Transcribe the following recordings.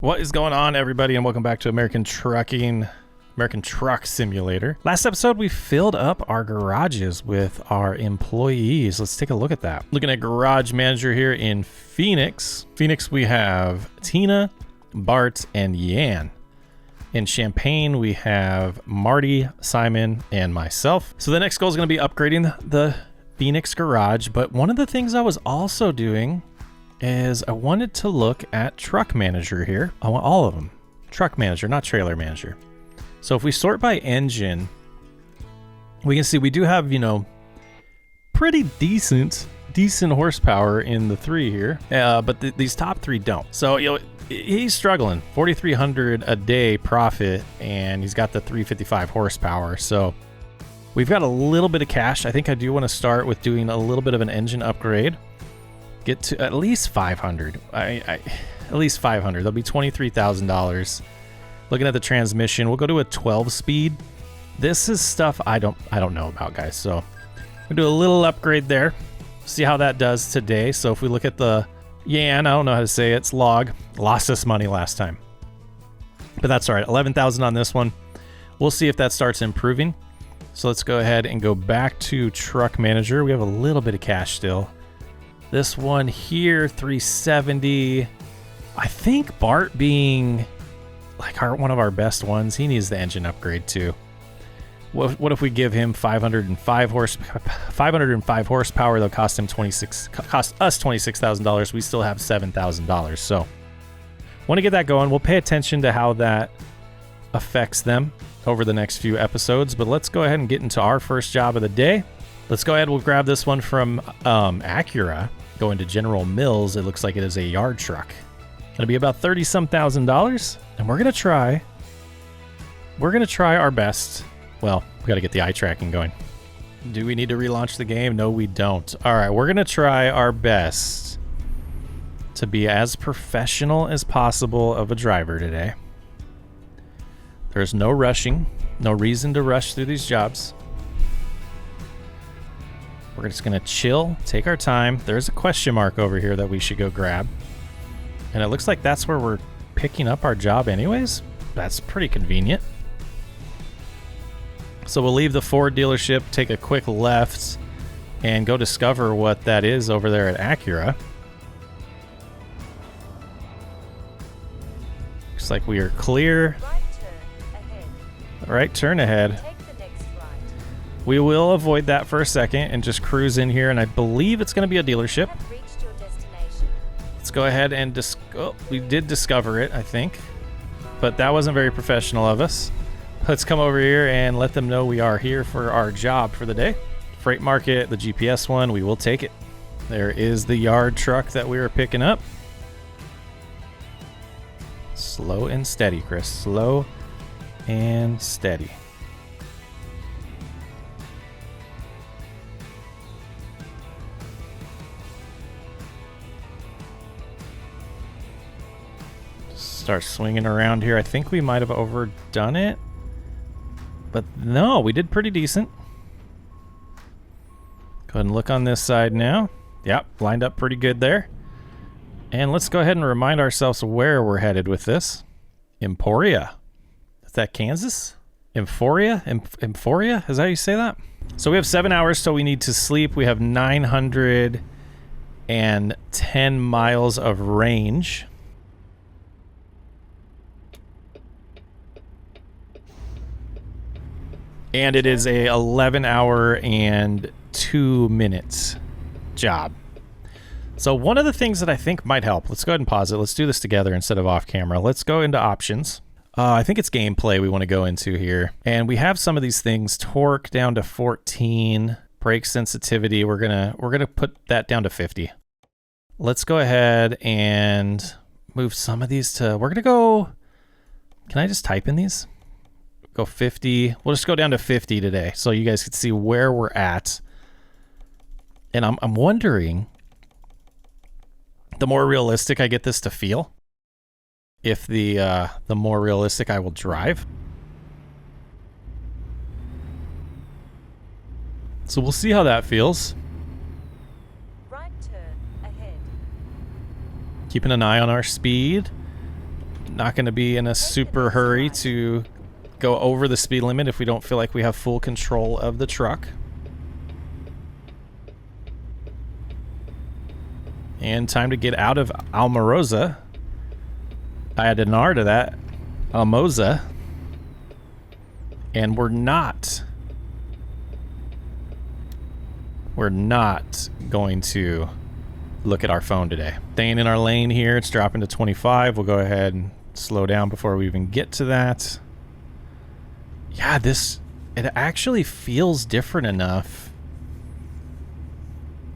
What is going on, everybody, and welcome back to American Truck Simulator. Last episode, we filled up our garages with our employees. Let's take a look at that. Looking at Garage Manager here in Phoenix. We have Tina, Bart, and Yan. In Champaign, we have Marty, Simon, and myself. So the next goal is going to be upgrading the Phoenix garage, but one of the things I was also doing is I wanted to look at Truck Manager here. I want all of them. Truck Manager, not Trailer Manager. So if we sort by engine, we can see we do have, pretty decent horsepower in the three here, but these top three don't. So, he's struggling. 4,300 a day profit, and he's got the 355 horsepower. So we've got a little bit of cash. I think I do want to start with doing a little bit of an engine upgrade. Get to at least 500. At least 500. That'll be $23,000. Looking at the transmission, we'll go to a 12 speed. This is stuff I don't know about, guys. So we'll do a little upgrade there. See how that does today. So if we look at the Yan, I don't know how to say it. It's log. Lost us money last time, but that's all right. 11,000 on this one. We'll see if that starts improving. So let's go ahead and go back to Truck Manager. We have a little bit of cash still. This one here, 370. I think Bart being like one of our best ones, he needs the engine upgrade too. What if we give him 505 horsepower? They'll cost us $26,000. We still have $7,000. So want to get that going. We'll pay attention to how that affects them over the next few episodes. But let's go ahead and get into our first job of the day. Let's go ahead. We'll grab this one from Acura. Going to General Mills. It looks like it is a yard truck. Gonna be about $30-some thousand, and we're gonna try our best. Well, we gotta get the eye tracking going. Do we need to relaunch the game? No, we don't. All right, we're gonna try our best to be as professional as possible of a driver today. There's no rushing, no reason to rush through these jobs. We're just gonna chill, take our time. There's a question mark over here that we should go grab. And it looks like that's where we're picking up our job anyways. That's pretty convenient. So we'll leave the Ford dealership, take a quick left, and go discover what that is over there at Acura. Looks like we are clear. Right turn ahead. We will avoid that for a second and just cruise in here, and I believe it's going to be a dealership. Let's go ahead and we did discover it, I think, but that wasn't very professional of us. Let's come over here and let them know we are here for our job for the day. Freight market, the GPS one, we will take it. There is the yard truck that we were picking up. Slow and steady, Chris. Slow and steady. Start swinging around here. I think we might have overdone it, but no, we did pretty decent. Go ahead and look on this side now. Yep, lined up pretty good there. And let's go ahead and remind ourselves where we're headed with this. Emporia. Is that Kansas? Euphoria? Euphoria? Is that how you say that? So we have 7 hours till we need to sleep. We have 910 miles of range. And it is a 11 hour and 2 minutes job. So one of the things that I think might help, let's go ahead and pause it. Let's do this together instead of off camera. Let's go into options. I think it's gameplay we want to go into here. And we have some of these things. Torque down to 14, brake sensitivity. We're gonna put that down to 50. Let's go ahead and move some of these to, we're gonna go, can I just type in these? Go 50. We'll just go down to 50 today so you guys can see where we're at. And I'm wondering, the more realistic I get this to feel, if the more realistic I will drive. So we'll see how that feels. Right turn ahead. Keeping an eye on our speed. Not going to be in a super hurry to go over the speed limit if we don't feel like we have full control of the truck. And time to get out of Almarosa. I had an R to that. Almoza. And we're not going to look at our phone today. Staying in our lane here, it's dropping to 25. We'll go ahead and slow down before we even get to that. Yeah, it actually feels different enough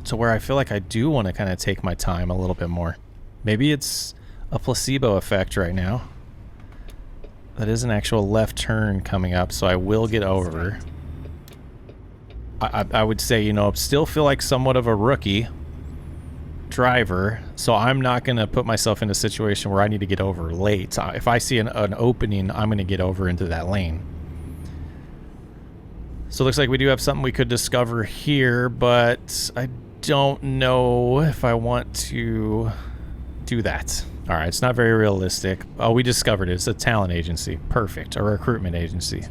to where I feel like I do want to kind of take my time a little bit more. Maybe it's a placebo effect right now. That is an actual left turn coming up, so I will get over. I would say, still feel like somewhat of a rookie driver, so I'm not going to put myself in a situation where I need to get over late. If I see an opening, I'm going to get over into that lane. So it looks like we do have something we could discover here, but I don't know if I want to do that. All right, it's not very realistic. Oh, we discovered it. It's a talent agency. Perfect. A recruitment agency.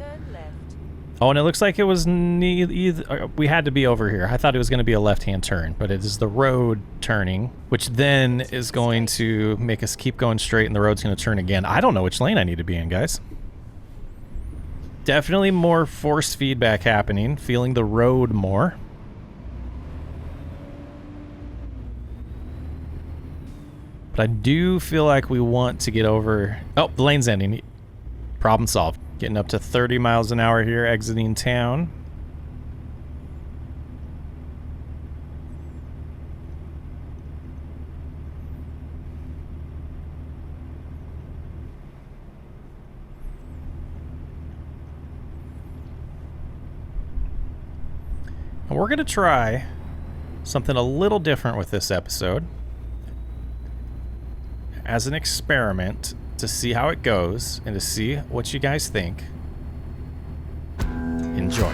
Oh, and it looks like it was we had to be over here. I thought it was going to be a left-hand turn, but it is the road turning, which then is going to make us keep going straight, and the road's going to turn again. I don't know which lane I need to be in, guys. Definitely more force feedback happening, feeling the road more. But I do feel like we want to get over... Oh, the lane's ending. Problem solved. Getting up to 30 miles an hour here, exiting town. And we're going to try something a little different with this episode as an experiment to see how it goes and to see what you guys think. Enjoy.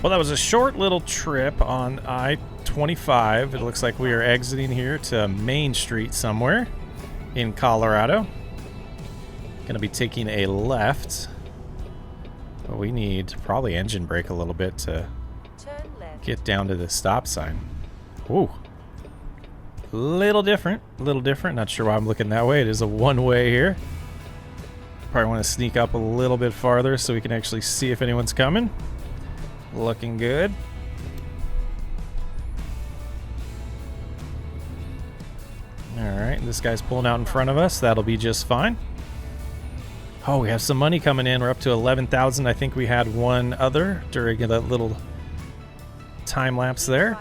Well, that was a short little trip on I-25. It looks like we are exiting here to Main Street somewhere in Colorado. Going to be taking a left. But we need to probably engine brake a little bit to get down to the stop sign. Ooh. Little different. Not sure why I'm looking that way. It is a one-way here. Probably want to sneak up a little bit farther so we can actually see if anyone's coming. Looking good. Alright, this guy's pulling out in front of us. That'll be just fine. Oh, we have some money coming in. We're up to 11,000. I think we had one other during that little time lapse there.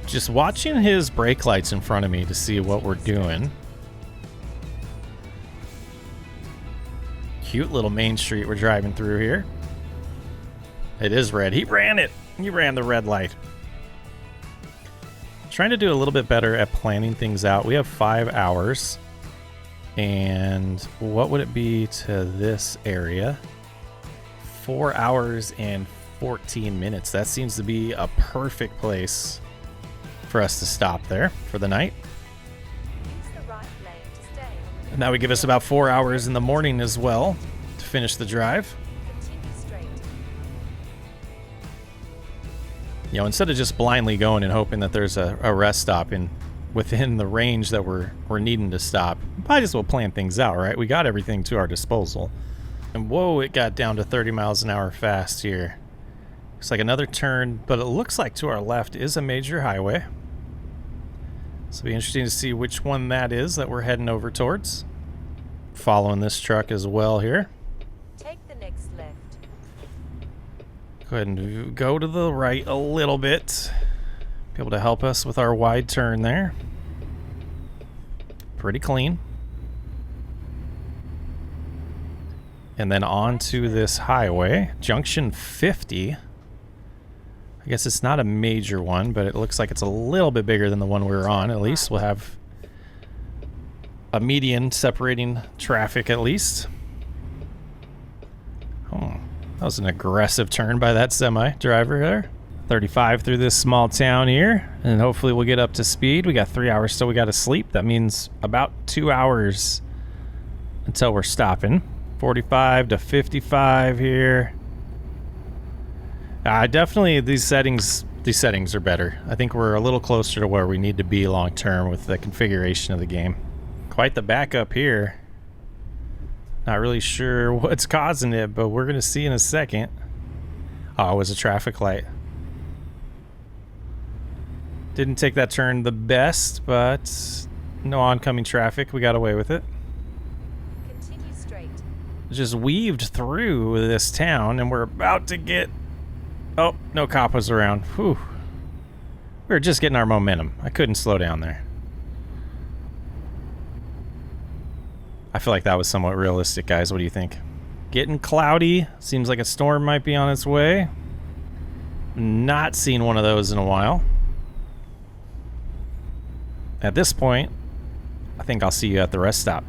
Just watching his brake lights in front of me to see what we're doing. Cute little main street we're driving through here. It is red. He ran it. He ran the red light. Trying to do a little bit better at planning things out. We have 5 hours. And what would it be to this area? 4 hours and 14 minutes. That seems to be a perfect place for us to stop there for the night. And that would give us about 4 hours in the morning as well to finish the drive. You know, instead of just blindly going and hoping that there's a rest stop within the range that we're needing to stop, might as well plan things out, right? We got everything to our disposal. And whoa, it got down to 30 miles an hour fast here. Looks like another turn, but it looks like to our left is a major highway. So it'll be interesting to see which one that is that we're heading over towards. Following this truck as well here. Take the next left. Go ahead and go to the right a little bit. Be able to help us with our wide turn there. Pretty clean. And then on to this highway, junction 50. I guess it's not a major one, but it looks like it's a little bit bigger than the one we were on. At least we'll have a median separating traffic at least. Oh, that was an aggressive turn by that semi driver there. 35 through this small town here, and hopefully we'll get up to speed. We got 3 hours still we got to sleep. That means about 2 hours until we're stopping. 45 to 55 here. Definitely these settings are better. I think we're a little closer to where we need to be long term with the configuration of the game. Quite the backup here. Not really sure what's causing it, but we're gonna see in a second. Oh, it was a traffic light. Didn't take that turn the best, but no oncoming traffic. We got away with it. Continue straight. Just weaved through this town, and we're about to get... Oh, no cop was around. Whew. We were just getting our momentum. I couldn't slow down there. I feel like that was somewhat realistic, guys. What do you think? Getting cloudy. Seems like a storm might be on its way. Not seen one of those in a while. At this point, I think I'll see you at the rest stop.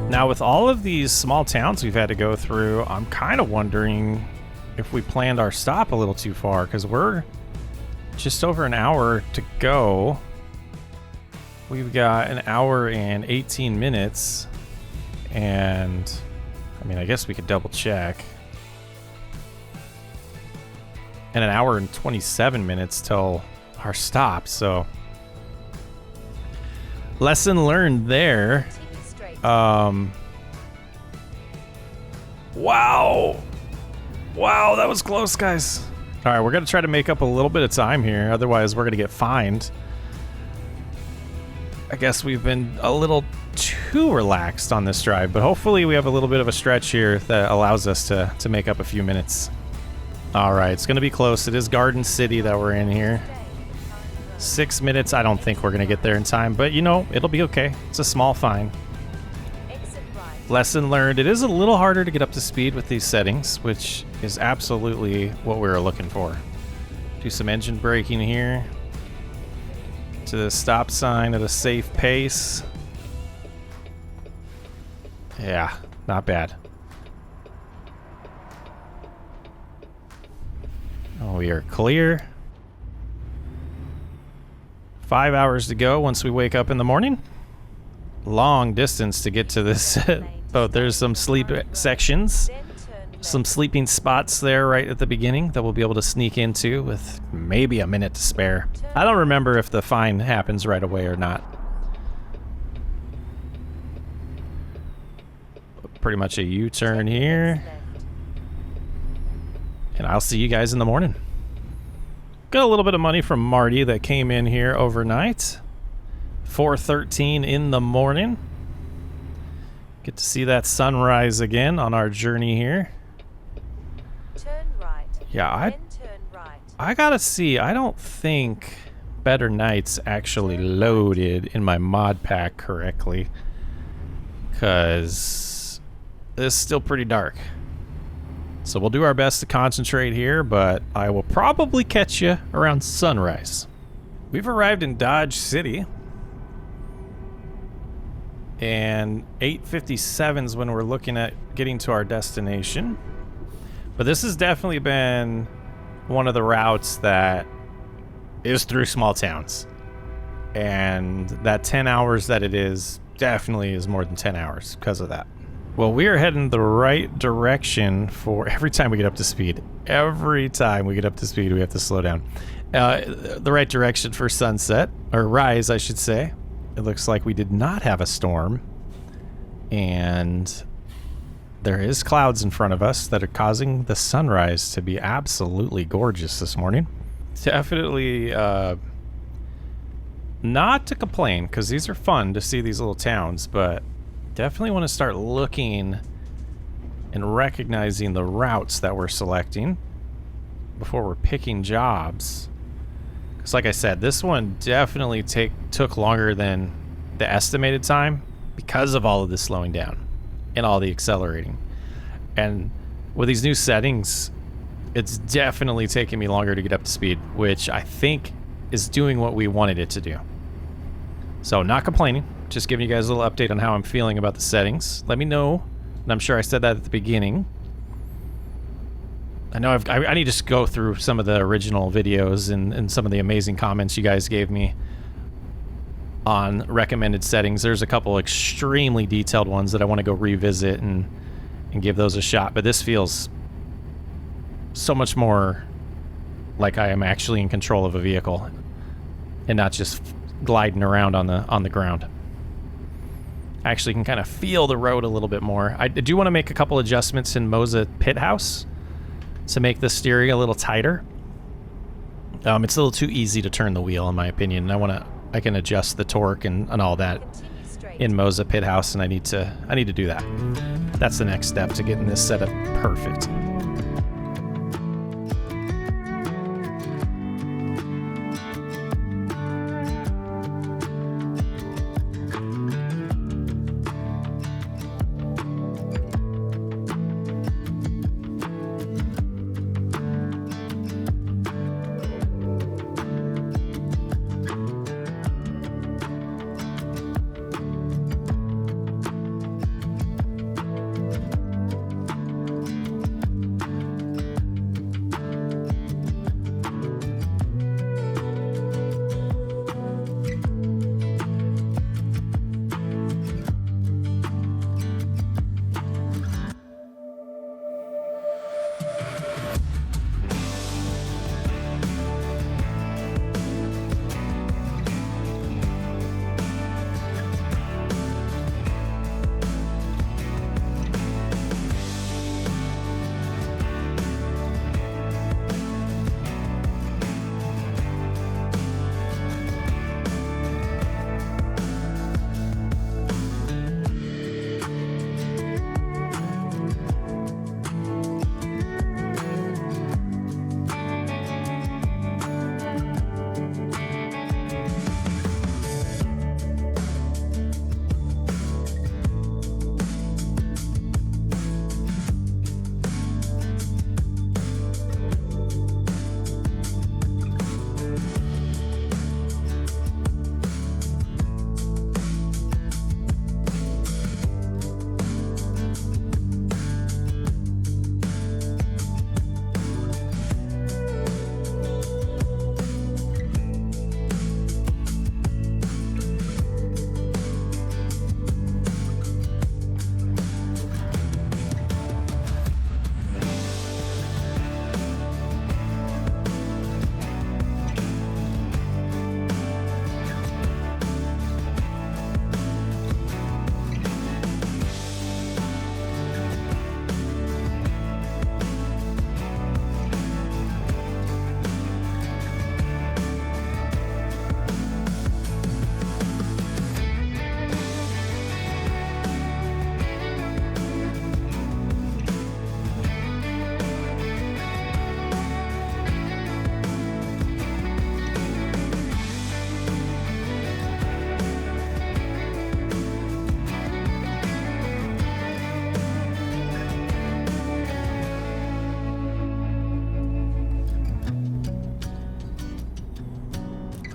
Now, with all of these small towns we've had to go through, I'm kind of wondering if we planned our stop a little too far, because we're just over an hour to go. We've got an hour and 18 minutes, and I mean, I guess we could double check. And an hour and 27 minutes till our stop, so lesson learned there. Continue straight. Wow, that was close, guys. All right, we're gonna try to make up a little bit of time here, otherwise we're gonna get fined. I guess we've been a little too relaxed on this drive, but hopefully we have a little bit of a stretch here that allows us to make up a few minutes. All right, it's gonna be close. It is Garden City that we're in here. 6 minutes, I don't think we're gonna get there in time, but you know, it'll be okay. It's a small fine. Exit right. Lesson learned, it is a little harder to get up to speed with these settings, which is absolutely what we were looking for. Do some engine braking here. To the stop sign at a safe pace. Yeah, not bad. Oh, we are clear. 5 hours to go once we wake up in the morning. Long distance to get to this boat. There's some sleep sections. Then turn left. Some sleeping spots there right at the beginning that we'll be able to sneak into with maybe a minute to spare. I don't remember if the fine happens right away or not. Pretty much a U-turn Take the here. next left. And I'll see you guys in the morning. Got a little bit of money from Marty that came in here overnight. 4:13 in the morning. Get to see that sunrise again on our journey here. Turn right. Yeah, Then turn right. I gotta see. I don't think Better Nights actually loaded in my mod pack correctly, because it's still pretty dark. So we'll do our best to concentrate here, but I will probably catch you around sunrise. We've arrived in Dodge City, and 8:57 is when we're looking at getting to our destination. But this has definitely been one of the routes that is through small towns, and that 10 hours that it is definitely is more than 10 hours because of that. Well, we are heading the right direction for every time we get up to speed. Every time we get up to speed, we have to slow down. The right direction for sunset, or rise, I should say. It looks like we did not have a storm, and there is clouds in front of us that are causing the sunrise to be absolutely gorgeous this morning. Definitely not to complain, because these are fun to see, these little towns, but definitely want to start looking and recognizing the routes that we're selecting before we're picking jobs. Because like I said, this one definitely took longer than the estimated time because of all of the slowing down and all the accelerating. And with these new settings, it's definitely taking me longer to get up to speed, which I think is doing what we wanted it to do. So not complaining, just giving you guys a little update on how I'm feeling about the settings. Let me know, and I'm sure I said that at the beginning. I know I need to go through some of the original videos and some of the amazing comments you guys gave me on recommended settings. There's a couple extremely detailed ones that I want to go revisit and give those a shot, but this feels so much more like I am actually in control of a vehicle and not just gliding around on the ground. I actually can kind of feel the road a little bit more. I do want to make a couple adjustments in Moza Pit House to make the steering a little tighter. It's a little too easy to turn the wheel, in my opinion. I can adjust the torque and all that Continue straight. in Moza Pit House, and I need to do that. That's the next step to getting this setup perfect.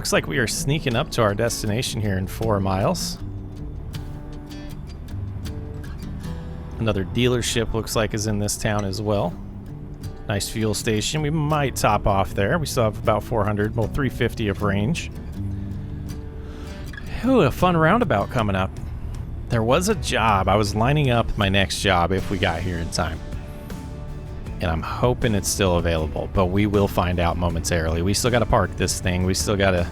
Looks like we are sneaking up to our destination here in 4 miles. Another dealership looks like is in this town as well. Nice fuel station. We might top off there. We still have about 400, well, 350 of range. Ooh, a fun roundabout coming up. There was a job. I was lining up my next job if we got here in time. And I'm hoping it's still available, but we will find out momentarily. We still got to park this thing. We still got to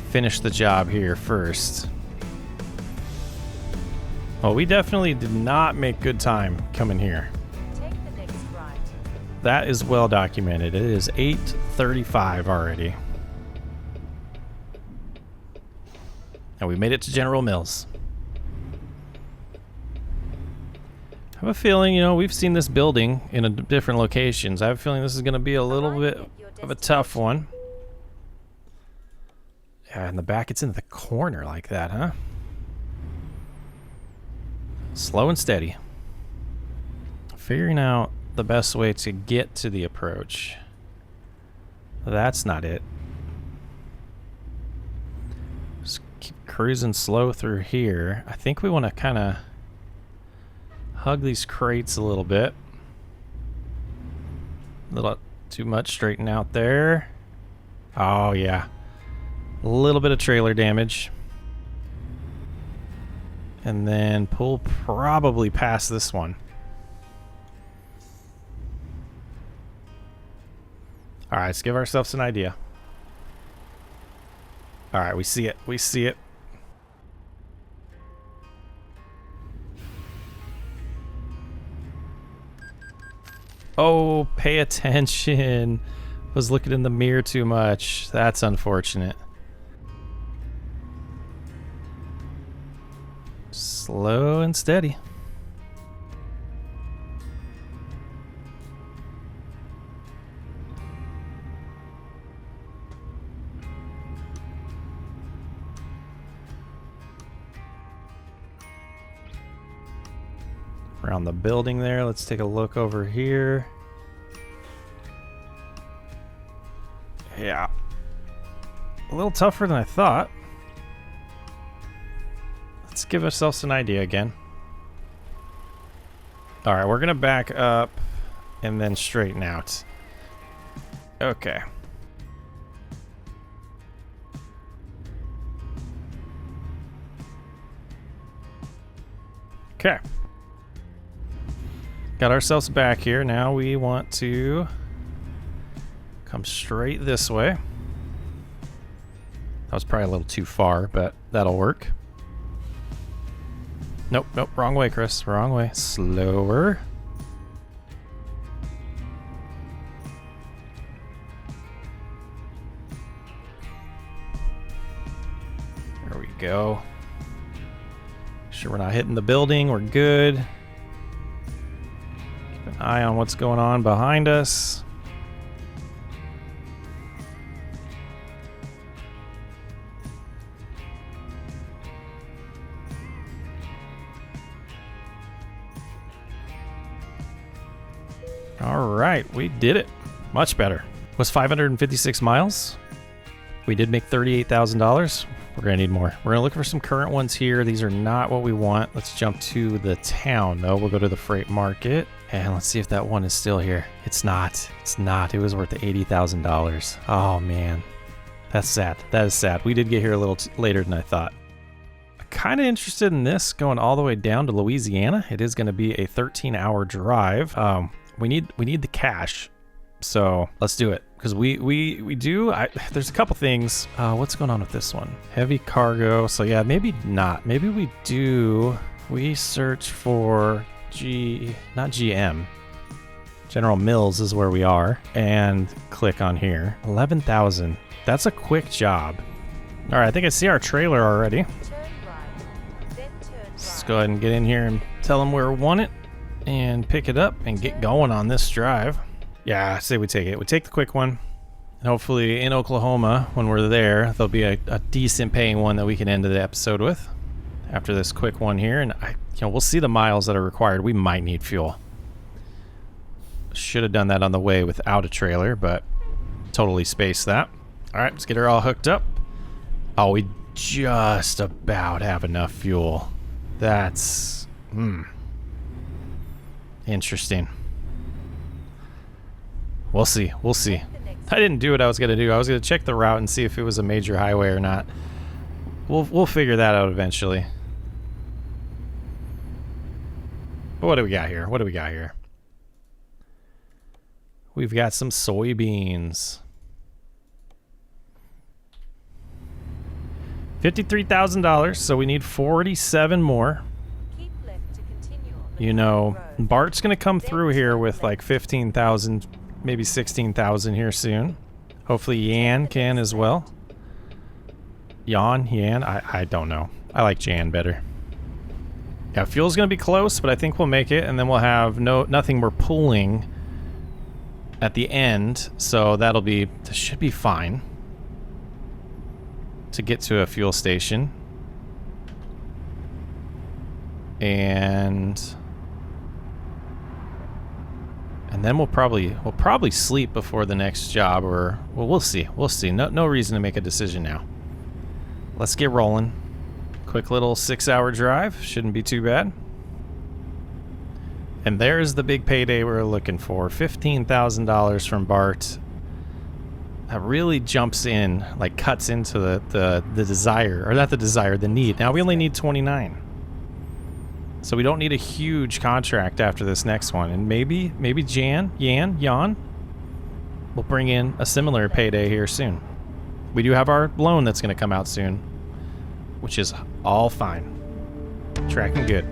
finish the job here first. Well, we definitely did not make good time coming here. Take the next right. That is well documented. It is 8:35 already. And we made it to General Mills. I have a feeling, you know, we've seen this building in different locations. I have a feeling this is going to be a little bit of a tough one. Yeah, in the back, it's in the corner like that, huh? Slow and steady. Figuring out the best way to get to the approach. That's not it. Just keep cruising slow through here. I think we want to kind of hug these crates a little bit. A little too much straighten out there. Oh, yeah. A little bit of trailer damage. And then pull probably past this one. All right, let's give ourselves an idea. All right, we see it. We see it. Oh, pay attention. Was looking in the mirror too much. That's unfortunate. Slow and steady. Around the building there, let's take a look over here. Yeah. A little tougher than I thought. Let's give ourselves an idea again. All right, we're gonna back up and then straighten out. Okay. Okay. Got ourselves back here. Now we want to come straight this way. That was probably a little too far, but that'll work. Nope, nope, wrong way, Chris. Wrong way. Slower. There we go. Make sure we're not hitting the building. We're good. Keep an eye on what's going on behind us. All right, we did it. Much better. Was 556 miles. We did make $38,000. We're gonna need more. We're gonna look for some current ones here. These are not what we want. Let's jump to the town though. We'll go to the freight market and let's see if that one is still here. It's not. It's not. It was worth $80,000. Oh man, that's sad. That is sad. We did get here a little later than I thought. Kind of interested in this going all the way down to Louisiana. It is going to be a 13-hour drive. We need the cash, so let's do it because we do. There's a couple things. What's going on with this one? Heavy cargo. So yeah, maybe not. Maybe we do. We search for not GM. General Mills is where we are, and click on here. 11,000. That's a quick job. All right, I think I see our trailer already. Turn right. Then turn right. Let's go ahead and get in here and tell them where we want it. And pick it up and get going on this drive. Yeah, I say we take it. We take the quick one. And hopefully in Oklahoma, when we're there, there'll be a decent paying one that we can end the episode with after this quick one here. And we'll see the miles that are required. We might need fuel. Should have done that on the way without a trailer, but totally spaced that. All right, let's get her all hooked up. Oh, we just about have enough fuel. That's interesting. We'll see. We'll see. I didn't do what I was gonna do. I was gonna check the route and see if it was a major highway or not. We'll figure that out eventually. What do we got here? What do we got here? We've got some soybeans. $53,000, so we need 47 more. Keep left to continue on the You know, road. Bart's gonna come through here with like 15,000, maybe 16,000 here soon. Hopefully Yan can as well. Yan, I don't know. I like Jan better. Yeah, fuel's gonna be close, but I think we'll make it, and then we'll have nothing we're pulling at the end, so that should be fine to get to a fuel station. And then we'll probably sleep before the next job, or well, we'll see. We'll see. No reason to make a decision now. Let's get rolling. Quick little 6-hour drive. Shouldn't be too bad. And there's the big payday we're looking for. $15,000 from Bart. That really jumps in, like cuts into the desire, or not the desire, the need. Now we only need 29. So we don't need a huge contract after this next one. And maybe Yan will bring in a similar payday here soon. We do have our loan that's going to come out soon, which is all fine. Tracking good.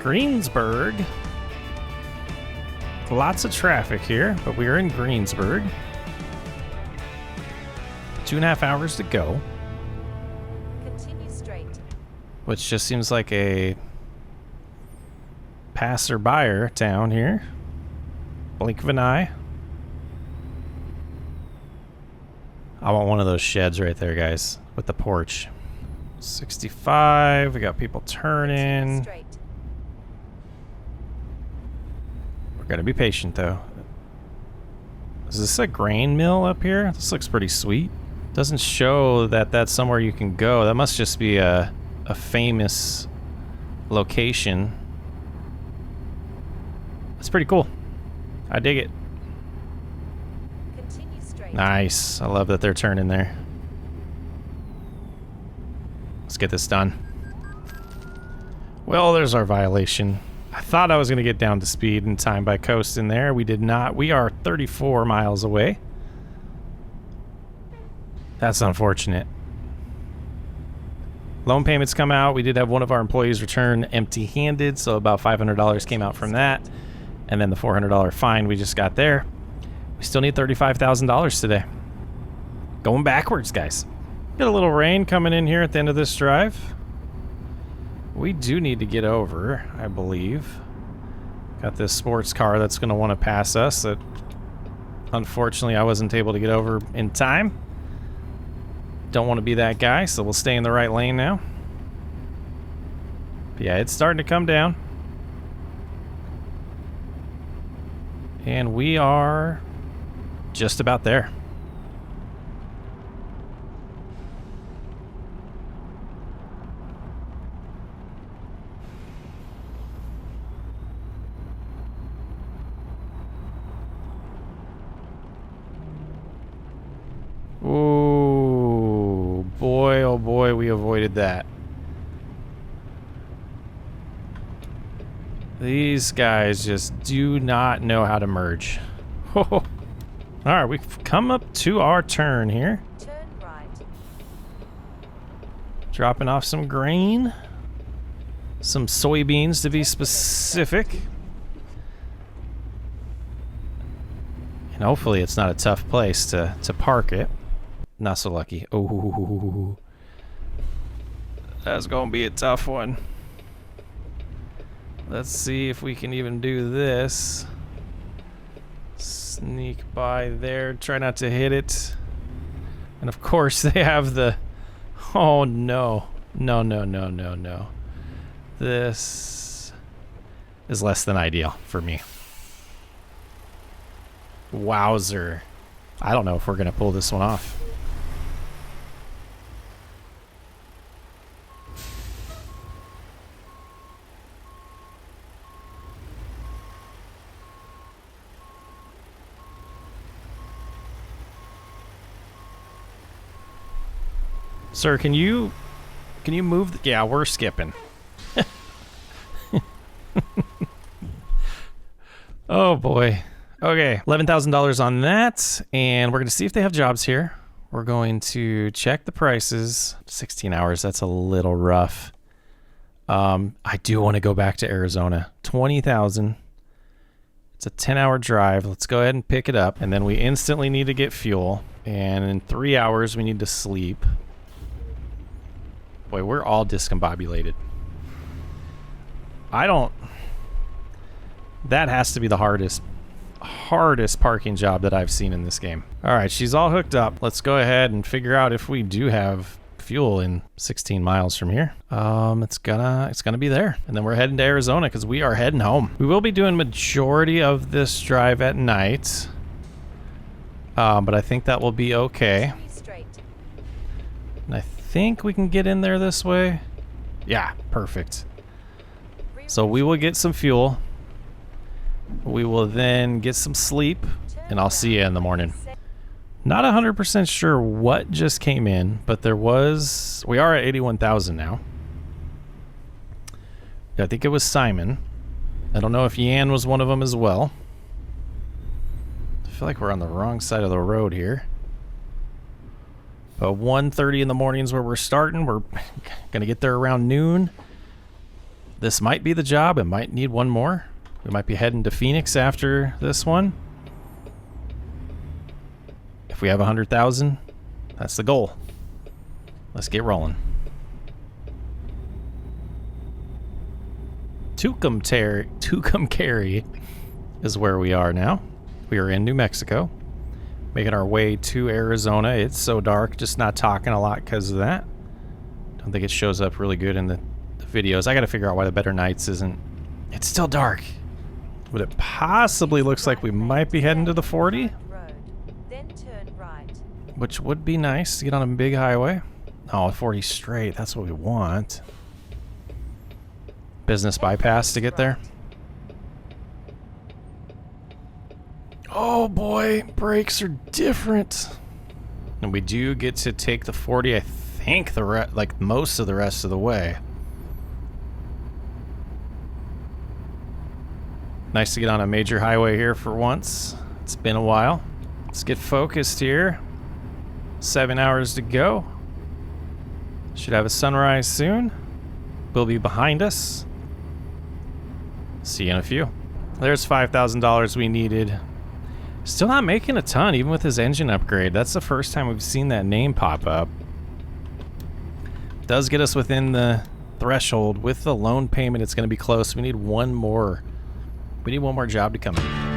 Greensburg. Lots of traffic here, but we are in Greensburg. 2.5 hours to go. Continue straight. Which just seems like a passerby town here. Blink of an eye. I want one of those sheds right there, guys, with the porch. 65. We got people turning. Straight. We're gonna be patient though. Is this a grain mill up here? This looks pretty sweet. Doesn't show that that's somewhere you can go. That must just be a famous location. That's pretty cool. I dig it. Continue straight. Nice. I love that they're turning there. Let's get this done. Well, there's our violation. I thought I was going to get down to speed in time by coasting there. We did not. We are 34 miles away. That's unfortunate. Loan payments come out. We did have one of our employees return empty-handed, so about $500 came out from that. And then the $400 fine we just got there. We still need $35,000 today. Going backwards, guys. Got a little rain coming in here at the end of this drive. We do need to get over, I believe. Got this sports car that's going to want to pass us that unfortunately I wasn't able to get over in time. Don't want to be that guy, so we'll stay in the right lane now. But yeah, it's starting to come down. And we are just about there. Ooh, boy, oh boy, we avoided that. These guys just do not know how to merge. All right, we've come up to our turn here. Turn right. Dropping off some grain. Some soybeans to be specific. And hopefully it's not a tough place to park it. Not so lucky. Oh, that's going to be a tough one. Let's see if we can even do this. Sneak by there. Try not to hit it. And of course they have the... Oh no. No, no, no, no, no. This is less than ideal for me. Wowzer. I don't know if we're going to pull this one off. Sir, can you move? Yeah, we're skipping. Oh boy. Okay, $11,000 on that, and we're gonna see if they have jobs here. We're going to check the prices. 16 hours, that's a little rough. I do want to go back to Arizona. 20,000. It's a 10-hour drive. Let's go ahead and pick it up, and then we instantly need to get fuel, and in 3 hours we need to sleep. Boy, we're all discombobulated. That has to be the hardest parking job that I've seen in this game. All right, she's all hooked up. Let's go ahead and figure out if we do have fuel in 16 miles from here. It's gonna be there. And then we're heading to Arizona because we are heading home. We will be doing majority of this drive at night. But I think that will be okay. And I think we can get in there this way. Yeah, perfect. So we will get some fuel. We will then get some sleep, and I'll see you in the morning. Not 100% sure what just came in, but we are at 81,000 now. I think it was Simon. I don't know if Yan was one of them as well. I feel like we're on the wrong side of the road here. But 1:30 in the morning is where we're starting. We're gonna get there around noon. This might be the job. It might need one more. We might be heading to Phoenix after this one. If we have 100,000, that's the goal. Let's get rolling. Tucumcari is where we are now. We are in New Mexico, making our way to Arizona. It's so dark, just not talking a lot because of that. Don't think it shows up really good in the videos. I gotta figure out why the Better Nights isn't... It's still dark. But it possibly looks like we might be heading to the 40. Then turn right. Which would be nice to get on a big highway. Oh, 40 straight. That's what we want. Business bypass to get there. Oh boy, brakes are different. And we do get to take the 40, I think, like most of the rest of the way. Nice to get on a major highway here for once. It's been a while. Let's get focused here. 7 hours to go. Should have a sunrise soon. Will be behind us. See you in a few. There's $5,000 we needed. Still not making a ton, even with his engine upgrade. That's the first time we've seen that name pop up. Does get us within the threshold. With the loan payment, it's going to be close. We need one more. We need one more job to come in.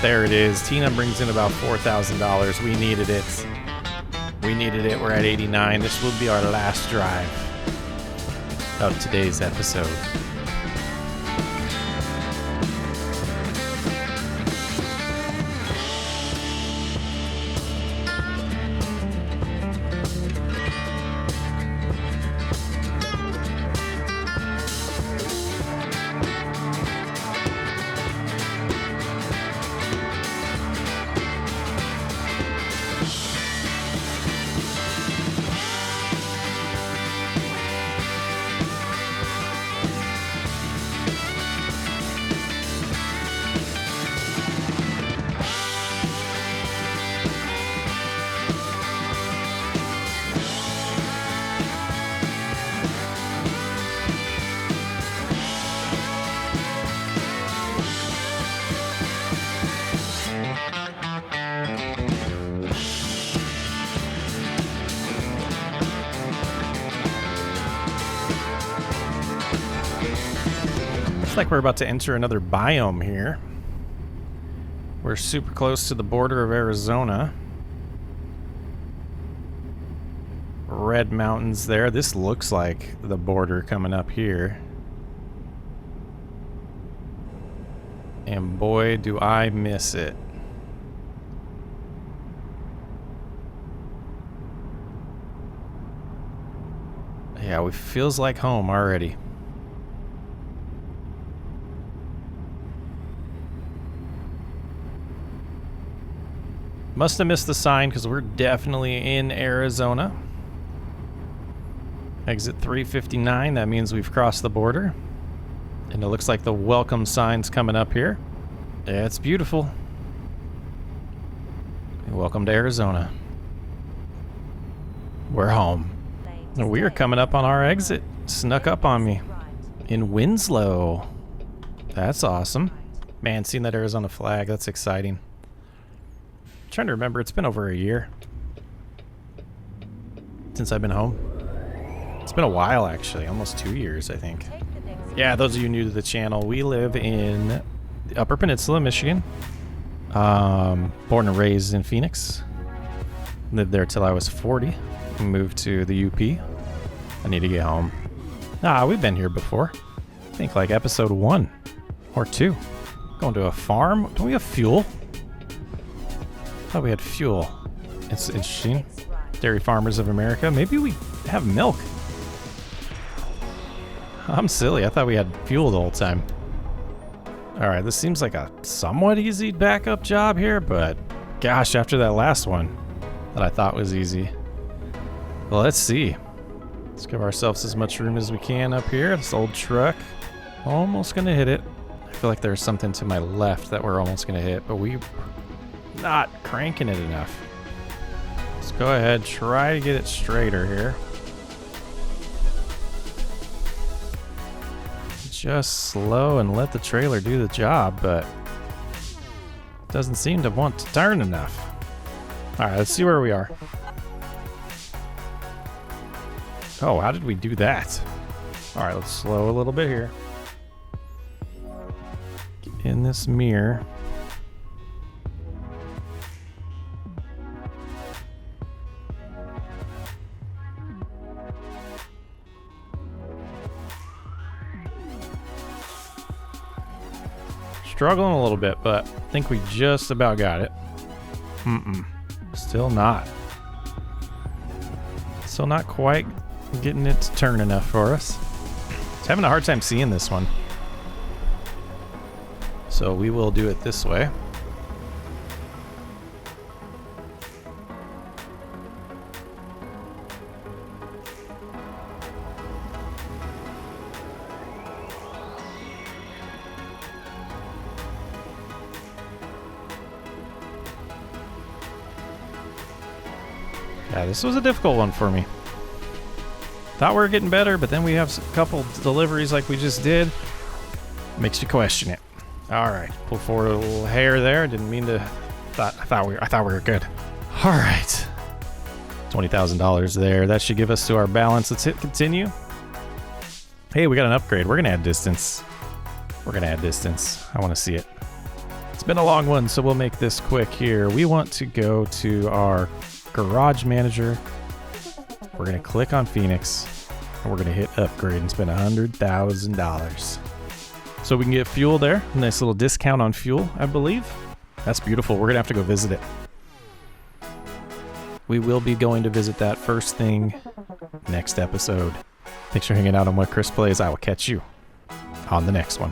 There it is. Tina brings in about $4,000. We needed it. We needed it. We're at 89. This will be our last drive of today's episode. Looks like we're about to enter another biome here. We're super close to the border of Arizona. Red mountains there. This looks like the border coming up here. And boy, do I miss it. Yeah, Yeah, it feels like home already. Must have missed the sign because we're definitely in Arizona. Exit 359, that means we've crossed the border. And it looks like the welcome sign's coming up here. Yeah, it's beautiful. Welcome to Arizona. We're home. And we are coming up on our exit. Snuck up on me. In Winslow. That's awesome. Man, seeing that Arizona flag, that's exciting. I'm trying to remember, it's been over a year since I've been home. It's been a while, actually. Almost 2 years, I think. Yeah, those of you new to the channel, we live in the Upper Peninsula, Michigan. Born and raised in Phoenix. Lived there till I was 40. Moved to the UP. I need to get home. We've been here before. I think like episode 1 or 2. Going to a farm. Don't we have fuel? I thought we had fuel. It's interesting. Dairy Farmers of America. Maybe we have milk. I'm silly. I thought we had fuel the whole time. Alright, this seems like a somewhat easy backup job here, but gosh, after that last one that I thought was easy. Well, let's see. Let's give ourselves as much room as we can up here. This old truck. Almost gonna hit it. I feel like there's something to my left that we're almost gonna hit, but we're not cranking it enough. Let's go ahead, try to get it straighter here. Just slow and let the trailer do the job, but it doesn't seem to want to turn enough. Alright, let's see where we are. Oh, how did we do that? Alright, let's slow a little bit here. Get in this mirror. Struggling a little bit, but I think we just about got it. Still not. Still not quite getting it to turn enough for us. It's having a hard time seeing this one. So we will do it this way. Yeah, this was a difficult one for me. Thought we were getting better, but then we have a couple deliveries like we just did. Makes you question it. All right, pull forward a little hair there. Didn't mean to. I thought we were good. All right, $20,000 there. That should give us to our balance. Let's hit continue. Hey, we got an upgrade. We're gonna add distance. We're gonna add distance. I want to see it. It's been a long one, so we'll make this quick here. We want to go to our garage manager. We're gonna click on Phoenix and we're gonna hit upgrade and spend $100,000. So we can get fuel there. Nice little discount on fuel, I believe. That's beautiful. We're gonna have to go visit it. We will be going to visit that first thing next episode. Thanks for hanging out on What Chris Plays. I will catch you on the next one.